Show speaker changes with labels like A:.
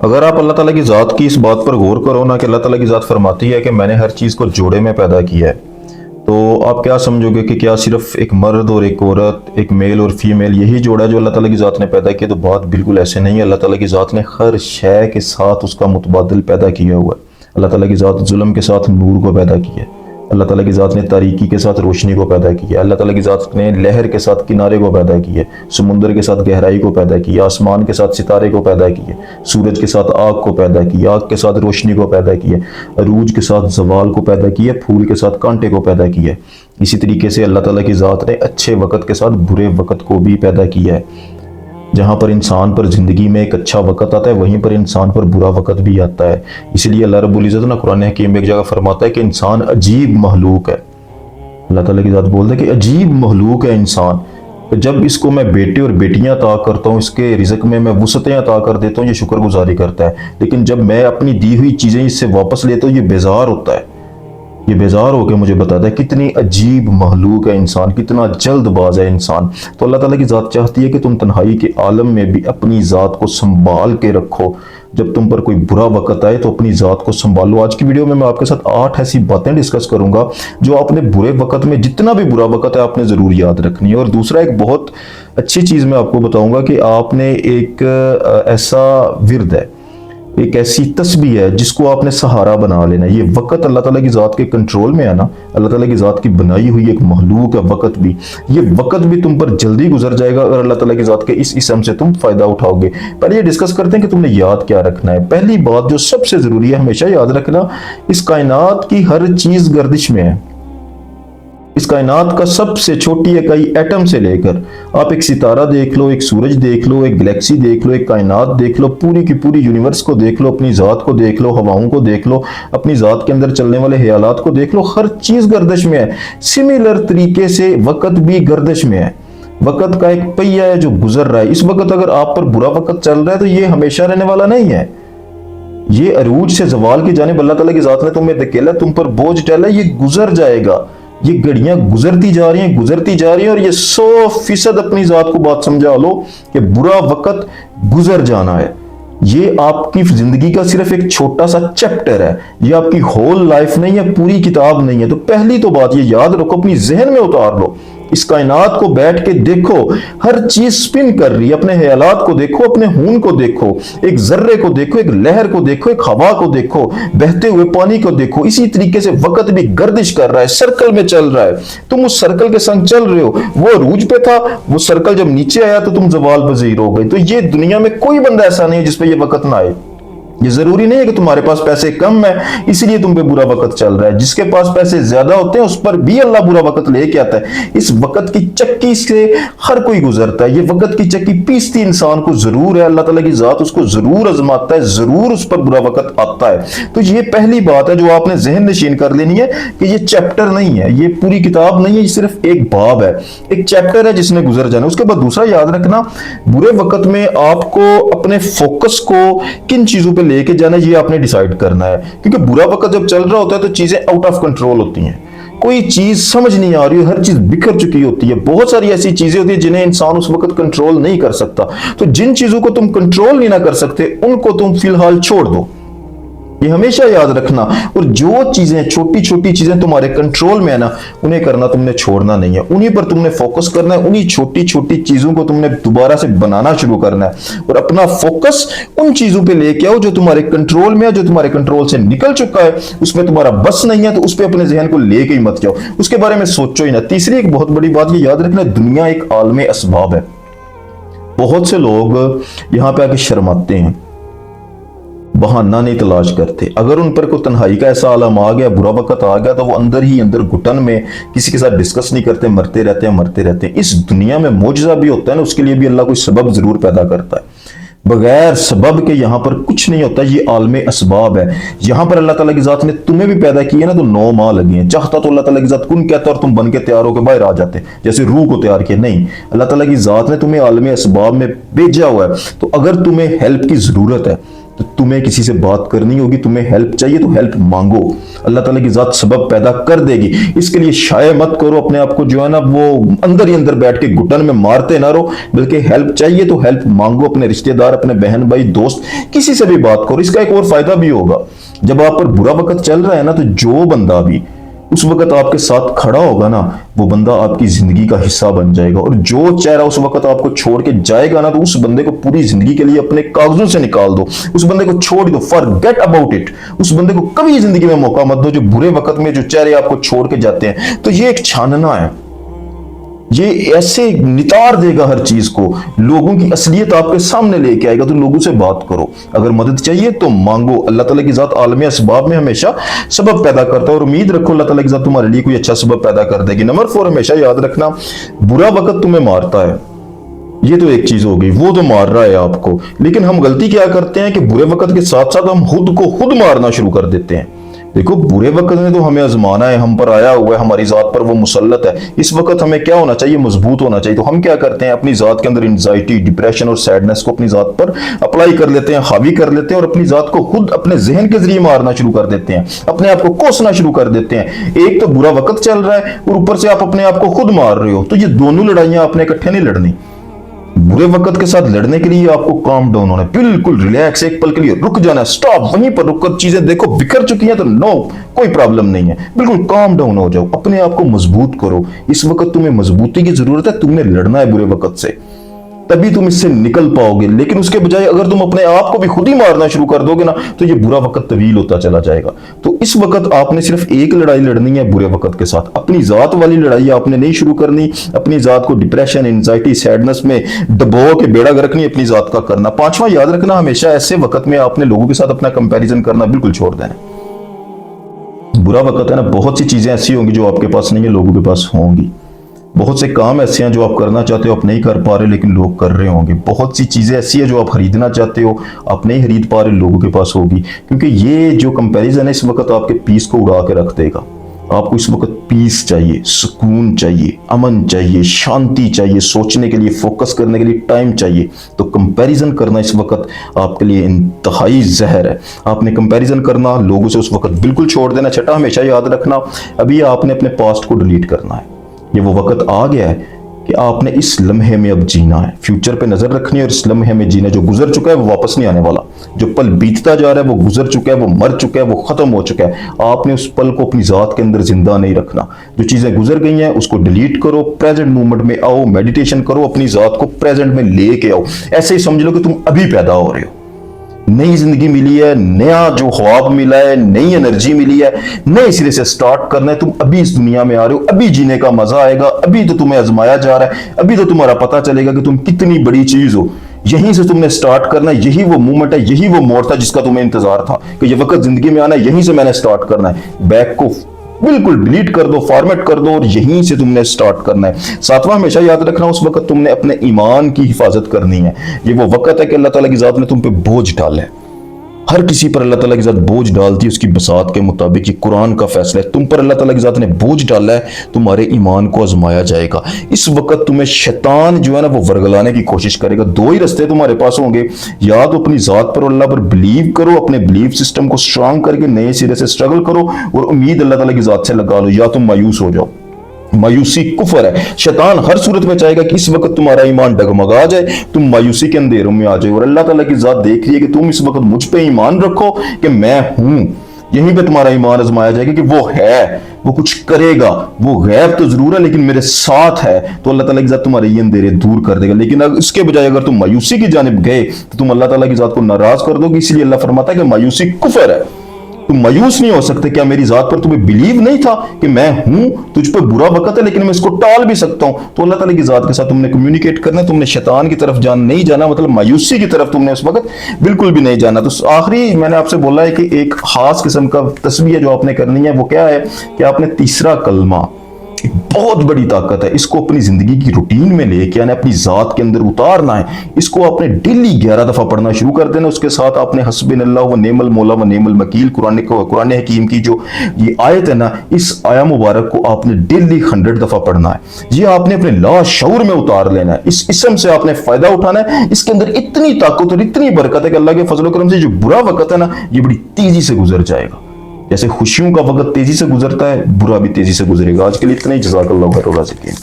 A: अगर आप अल्लाह ताला की ज़ात की इस बात पर गौर करो ना कि अल्लाह ताला की ज़ात फरमाती है कि मैंने हर चीज़ को जोड़े में पैदा किया है, तो आप क्या समझोगे कि क्या सिर्फ एक मर्द और एक औरत, एक मेल और फीमेल यही जोड़ा है जो अल्लाह ताला की ज़ात ने पैदा किया? तो बात बिल्कुल ऐसे नहीं है। अल्लाह ताला की ज़ात ने हर शय के साथ उसका मुतबादिल पैदा किया हुआ है। अल्लाह ताला की ज़ात जुल्म के साथ नूर को पैदा किया है। अल्लाह ताला की ज़ात ने तारीकी के साथ रोशनी को पैदा किया। अल्लाह ताला की ज़ात ने लहर के साथ किनारे को पैदा किया, समुंदर के साथ गहराई को पैदा किया, आसमान के साथ सितारे को पैदा किया, सूरज के साथ आग को पैदा किया, आग के साथ रोशनी को पैदा किया, अरूज के साथ जवाल को पैदा किया, फूल के साथ कांटे को पैदा किया। इसी तरीके से अल्लाह ताला की ज़ात ने अच्छे वक़्त के साथ बुरे वक़्त को भी पैदा किया है। जहाँ पर इंसान पर ज़िंदगी में एक अच्छा वक़्त आता है, वहीं पर इंसान पर बुरा वक़्त भी आता है। इसलिए अल्लाह रब्बुल इज़्ज़त ना कुरान हकीम में एक जगह फरमाता है कि इंसान अजीब महलूक है। अल्लाह ताला की ज़ात बोलता है कि अजीब महलूक है इंसान। तो जब इसको मैं बेटे और बेटियां अता करता हूँ, इसके रिज़्क़ में मैं वुसअतें अता कर देता हूँ, ये शुक्रगुजारी करता है। लेकिन जब मैं अपनी दी हुई चीज़ें इससे वापस लेता हूँ, ये बेजार होता है। ये बेजार होकर मुझे बताता है कितनी अजीब महलूक है इंसान, कितना जल्दबाज है इंसान। तो अल्लाह ताला की ज़ात चाहती है कि तुम तन्हाई के आलम में भी अपनी ज़ात को संभाल के रखो। जब तुम पर कोई बुरा वक़्त आए तो अपनी ज़ात को संभालो। आज की वीडियो में मैं आपके साथ 8 ऐसी बातें डिस्कस करूंगा जो आपने बुरे वक़्त में, जितना भी बुरा वक़्त है, आपने ज़रूर याद रखनी है। और दूसरा एक बहुत अच्छी चीज़ मैं आपको बताऊंगा कि आपने एक ऐसा विर्द है, एक ऐसी तस्बीह है जिसको आपने सहारा बना लेना। ये वक़्त अल्लाह ताला की ज़ात के कंट्रोल में है ना, अल्लाह ताला की ज़ात की बनाई हुई एक महलूक है वक़्त भी। ये वक़्त भी तुम पर जल्दी गुजर जाएगा अगर अल्लाह ताला की ज़ात के इस इसम से तुम फ़ायदा उठाओगे। पहले ये डिस्कस करते हैं कि तुमने याद क्या रखना है। पहली बात जो सबसे ज़रूरी है, हमेशा याद रखना, इस कायनात की हर चीज़ गर्दिश में है। इस कायनात का सबसे छोटी इकाई एटम से लेकर आप एक सितारा देख लो, एक सूरज देख लो, एक गैलेक्सी देख लो, एक कायनात देख लो, पूरी की पूरी यूनिवर्स को देख लो, अपनी ज़ात को देख लो, हवाओं को देख लो, अपनी ज़ात के अंदर चलने वाले ख्यालात को देख लो, हर चीज़ गर्दिश में है। सिमिलर तरीके से वक़्त भी गर्दिश में है। वक़्त का एक पहिया है जो गुजर रहा है। इस वक़्त अगर आप पर बुरा वक़्त चल रहा है तो ये हमेशा रहने वाला नहीं है। ये अरूज से जवाल की जानिब अल्लाह ताला की ज़ात ने तुम्हें धकेला, तुम पर बोझ डाला, ये गुजर जाएगा। ये घड़ियां गुजरती जा रही हैं, गुजरती जा रही हैं, और ये 100% अपनी ज़ात को बात समझा लो कि बुरा वक़्त गुजर जाना है। ये आपकी जिंदगी का सिर्फ एक छोटा सा चैप्टर है, ये आपकी होल लाइफ नहीं है, पूरी किताब नहीं है। तो पहली तो बात ये याद रखो, अपनी जहन में उतार लो। इस कायनात को बैठ के देखो, हर चीज स्पिन कर रही है। अपने ख्यालात को देखो, अपने खून को देखो, एक जर्रे को देखो, एक लहर को देखो, एक हवा को देखो, बहते हुए पानी को देखो। इसी तरीके से वक़्त भी गर्दिश कर रहा है, सर्कल में चल रहा है। तुम उस सर्कल के संग चल रहे हो। वो अरूज पे था, वो सर्कल जब नीचे आया तो तुम जवाल पजीर हो गए। तो ये दुनिया में कोई बंदा ऐसा नहीं है जिसपे ये वक़्त ना आए। ये जरूरी नहीं है कि तुम्हारे पास पैसे कम है इसलिए तुम पे बुरा वक़्त चल रहा है। जिसके पास पैसे ज्यादा होते हैं उस पर भी अल्लाह बुरा वक़्त लेके आता है। इस वक़्त की चक्की से हर कोई गुजरता है। ये वक़्त की चक्की पीसती इंसान को जरूर है। अल्लाह ताला की ज़ात उसको जरूर आजमाता है, जरूर उस पर बुरा वक़्त आता है। तो ये पहली बात है जो आपने जहन नशीन कर लेनी है कि ये चैप्टर नहीं है, ये पूरी किताब नहीं है, ये सिर्फ एक बाब है, एक चैप्टर है जिसने गुजर जाना। उसके बाद दूसरा याद रखना, बुरे वक़्त में आपको अपने फोकस को किन चीजों पे लेके जाना ये आपने डिसाइड करना है। क्योंकि बुरा वक़्त जब चल रहा होता है तो चीजें आउट ऑफ कंट्रोल होती हैं, कोई चीज समझ नहीं आ रही है, हर चीज बिखर चुकी होती है। बहुत सारी ऐसी चीजें होती है जिन्हें इंसान उस वक्त कंट्रोल नहीं कर सकता। तो जिन चीजों को तुम कंट्रोल नहीं ना कर सकते उनको तुम फिलहाल छोड़ दो, ये हमेशा याद रखना। और जो चीजें, छोटी छोटी चीजें तुम्हारे कंट्रोल में है ना, उन्हें करना तुमने छोड़ना नहीं है, उन्हीं पर तुमने फोकस करना है। उन्हीं छोटी छोटी चीजों को तुमने दोबारा से बनाना शुरू करना है और अपना फोकस उन चीजों पे लेके आओ जो तुम्हारे कंट्रोल में है, जो तुम्हारे कंट्रोल से निकल चुका है, उसमें तुम्हारा बस नहीं है तो उस पर अपने जहन को लेके ही मत जाओ, उसके बारे में सोचो ही ना। तीसरी एक बहुत बड़ी बात ये याद रखना, दुनिया एक आलमे असबाब है। बहुत से लोग यहां पे आके शर्माते हैं, बहाना नहीं तलाश करते। अगर उन पर कोई तन्हाई का ऐसा आलम आ गया, बुरा वक़्त आ गया, तो वो अंदर ही अंदर घुटन में किसी के साथ डिस्कस नहीं करते, मरते रहते हैं, मरते रहते हैं। इस दुनिया में मौजज़ा भी होता है ना, उसके लिए भी अल्लाह कोई सबब जरूर पैदा करता है। बगैर सबब के यहाँ पर कुछ नहीं होता, ये आलमे असबाब है। यहाँ पर अल्लाह ताला की ज़ात ने तुम्हें भी पैदा किया ना तो 9 माह लगे हैं। चाहता तो अल्लाह ताला की ज़ात कुन कहता और तुम बन के तैयार होकर बाहर आ जाते, जैसे रूह को तैयार किया। नहीं, अल्लाह ताला की ज़ात ने तुम्हें आलमे असबाब में भेजा हुआ है। तो अगर तुम्हें हेल्प की ज़रूरत है, तो तुम्हें किसी से बात करनी होगी, तुम्हें हेल्प चाहिए तो हेल्प मांगो, अल्लाह ताला की जात सबब पैदा कर देगी। इसके लिए शाये मत करो अपने आप को जो है ना वो अंदर ही अंदर बैठ के घुटन में मारते ना रहो, बल्कि हेल्प चाहिए तो हेल्प मांगो, अपने रिश्तेदार, अपने बहन भाई, दोस्त, किसी से भी बात करो। इसका एक और फायदा भी होगा, जब आप पर बुरा वक्त चल रहा है ना, तो जो बंदा भी उस वक्त आपके साथ खड़ा होगा ना, वो बंदा आपकी जिंदगी का हिस्सा बन जाएगा। और जो चेहरा उस वक्त आपको छोड़ के जाएगा ना, तो उस बंदे को पूरी जिंदगी के लिए अपने कागजों से निकाल दो, उस बंदे को छोड़ दो, फॉरगेट अबाउट इट। उस बंदे को कभी जिंदगी में मौका मत दो, जो बुरे वक्त में जो चेहरे आपको छोड़ के जाते हैं। तो ये एक छानना है, ये ऐसे नितार देगा हर चीज को, लोगों की असलियत आपके सामने लेके आएगा। तो लोगों से बात करो, अगर मदद चाहिए तो मांगो। अल्लाह ताला की जात आलम असबाब में हमेशा सबब पैदा करता है, और उम्मीद रखो अल्लाह ताला की जात तुम्हारे लिए कोई अच्छा सबब पैदा कर देगी। नंबर 4, हमेशा याद रखना, बुरा वक्त तुम्हें मारता है, ये तो एक चीज हो गई, वो तो मार रहा है आपको। लेकिन हम गलती क्या करते हैं कि बुरे वक्त के साथ साथ हम खुद को खुद मारना शुरू कर देते हैं। देखो, बुरे वक्त ने तो हमें आजमाना है, हम पर आया हुआ है, हमारी जात पर वो मुसल्लत है। इस वक्त हमें क्या होना चाहिए? मजबूत होना चाहिए। तो हम क्या करते हैं, अपनी जात के अंदर एंजाइटी, डिप्रेशन और सैडनेस को अपनी जात पर अप्लाई कर लेते हैं, हावी कर लेते हैं, और अपनी जात को खुद अपने जहन के जरिए मारना शुरू कर देते हैं, अपने आप को कोसना शुरू कर देते हैं। एक तो बुरा वक्त चल रहा है और ऊपर से आप अपने आप को खुद मार रहे हो। तो ये दोनों लड़ाइयां आपने इकट्ठे नहीं लड़नी। बुरे वक्त के साथ लड़ने के लिए आपको काम डाउन होना है, बिल्कुल रिलैक्स, एक पल के लिए रुक जाना है, स्टॉप, वहीं पर रुककर चीजें देखो बिखर चुकी हैं तो नो, कोई प्रॉब्लम नहीं है, बिल्कुल काम डाउन हो जाओ, अपने आप को मजबूत करो। इस वक्त तुम्हें मजबूती की जरूरत है, तुमने लड़ना है बुरे वक्त से, तभी तुम इससे निकल पाओगे। लेकिन उसके बजाय अगर तुम अपने आप को भी खुद ही मारना शुरू कर दोगे ना, तो ये बुरा वक्त तवील होता चला जाएगा। तो इस वक्त आपने सिर्फ एक लड़ाई लड़नी है बुरे वक्त के साथ, अपनी जात वाली लड़ाई आपने नहीं शुरू करनी। अपनी जात को डिप्रेशन, एंजाइटी, सैडनेस में डबो के बेड़ा गर्क नहीं अपनी जात का करना। पांचवा, याद रखना, हमेशा ऐसे वक्त में आपने लोगों के साथ अपना कंपैरिजन करना बिल्कुल छोड़ देना। बुरा वक्त है ना, बहुत सी चीजें ऐसी होंगी जो आपके पास नहीं है, लोगों के पास होंगी। बहुत से काम ऐसे हैं जो आप करना चाहते हो, आप नहीं कर पा रहे, लेकिन लोग कर रहे होंगे। बहुत सी चीजें ऐसी है जो आप खरीदना चाहते हो, आप नहीं खरीद पा रहे, लोगों के पास होगी। क्योंकि ये जो कंपैरिजन है इस वक्त आपके पीस को उड़ा के रख देगा। आपको इस वक्त पीस चाहिए, सुकून चाहिए, अमन चाहिए, शांति चाहिए, सोचने के लिए, फोकस करने के लिए टाइम चाहिए। तो कंपैरिजन करना इस वक्त आपके लिए इंतहाई जहर है। आपने कंपैरिजन करना लोगों से उस वक्त बिल्कुल छोड़ देना। छठा, हमेशा याद रखना, अभी आपने अपने पास्ट को डिलीट करना है। ये वो वक्त आ गया है कि आपने इस लम्हे में अब जीना है, फ्यूचर पे नजर रखनी है और इस लम्हे में जीना। जो गुजर चुका है वो वापस नहीं आने वाला, जो पल बीतता जा रहा है वो गुजर चुका है, वो मर चुका है, वो खत्म हो चुका है। आपने उस पल को अपनी जात के अंदर जिंदा नहीं रखना। जो चीजें गुजर गई हैं उसको डिलीट करो, प्रेजेंट मूवमेंट में आओ, मेडिटेशन करो, अपनी जात को प्रेजेंट में लेके आओ। ऐसे ही समझ लो कि तुम अभी पैदा हो रहे हो, नई जिंदगी मिली है, नया जो ख्वाब मिला है, नई एनर्जी मिली है, नए सिरे से स्टार्ट करना है। तुम अभी इस दुनिया में आ रहे हो, अभी जीने का मजा आएगा, अभी तो तुम्हें आजमाया जा रहा है, अभी तो तुम्हारा पता चलेगा कि तुम कितनी बड़ी चीज हो। यहीं से तुमने स्टार्ट करना है, यही वो मूवमेंट है, यही वो मोड़ था जिसका तुम्हें इंतजार था कि ये वक्त जिंदगी में आना है, यहीं से मैंने स्टार्ट करना है। बैक को बिल्कुल डिलीट कर दो, फॉर्मेट कर दो और यहीं से तुमने स्टार्ट करना है। सातवां, हमेशा याद रखना, उस वक्त तुमने अपने ईमान की हिफाजत करनी है। ये वो वक्त है कि अल्लाह ताला की जात ने तुम पे बोझ डाला है। हर किसी पर अल्लाह ताला की जात बोझ डालती है उसकी बसात के मुताबिक। ये कुरान का फैसला है, तुम पर अल्लाह ताला की जात ने बोझ डाला है, तुम्हारे ईमान को आजमाया जाएगा। इस वक्त तुम्हें शैतान जो है ना वो वर्गलाने की कोशिश करेगा। दो ही रास्ते तुम्हारे पास होंगे, या तो अपनी जात पर अल्लाह पर बिलीव करो, अपने बिलीव सिस्टम को स्ट्रांग करके नए सिरे से स्ट्रगल करो और उम्मीद अल्लाह ताला की जात से लगा लो, या तुम मायूस हो जाओ। मायूसी कुफर है। शैतान हर सूरत में चाहेगा कि इस वक्त तुम्हारा ईमान डगमगा जाए, तुम मायूसी के अंधेरों में आ जाओ। और अल्लाह ताला की जात देख रही है कि तुम इस वक्त मुझ पे ईमान रखो कि मैं हूं, यहीं पे तुम्हारा ईमान आजमाया जाएगा कि वो है, वो कुछ करेगा, वो गैब तो जरूर है लेकिन मेरे साथ है। तो अल्लाह ताला की जात तुम्हारे ये अंधेरे दूर कर देगा। लेकिन इसके बजाय अगर तुम मायूसी की जानिब गए तो तुम अल्लाह ताला की जात को नाराज कर दोगे। इसलिए अल्लाह फरमाता है कि मायूसी कुफर है, तुम मायूस नहीं हो सकते। क्या मेरी जात पर तुम्हें बिलीव नहीं था कि मैं हूं, तुझ पर बुरा वक्त है लेकिन मैं इसको टाल भी सकता हूं। तो अल्लाह ताला की जात के साथ तुमने कम्युनिकेट करना, तुमने शैतान की तरफ नहीं जाना, मतलब मायूसी की तरफ तुमने उस वक्त बिल्कुल भी नहीं जाना। तो आखिरी मैंने आपसे बोला है कि एक खास किस्म का तस्बीह जो आपने करनी है वो क्या है कि आपने तीसरा कलमा एक बहुत बड़ी ताकत है। इसको अपनी जिंदगी की रूटीन में लेके आना, अपनी जात के अंदर उतारना है। इसको आपने डेली 11 दफा पढ़ना शुरू कर देना। उसके साथ आपने हस्बिनल्लाह व नेमल मौला व नेमल वकील कुरान हकीम की जो ये आयत है ना, इस आया मुबारक को आपने डेली 100 दफा पढ़ना है। ये आपने अपने लाशऊर में उतार लेना है। इस इसम से आपने फायदा उठाना है। इसके अंदर इतनी ताकत और इतनी बरकत है कि अल्लाह के फजल करम से जो बुरा वक्त है ना, ये बड़ी तेजी से गुजर जाएगा। जैसे खुशियों का वक्त तेजी से गुजरता है, बुरा भी तेजी से गुजरेगा। आज के लिए इतना ही। जज़ाकल्लाहु खैर।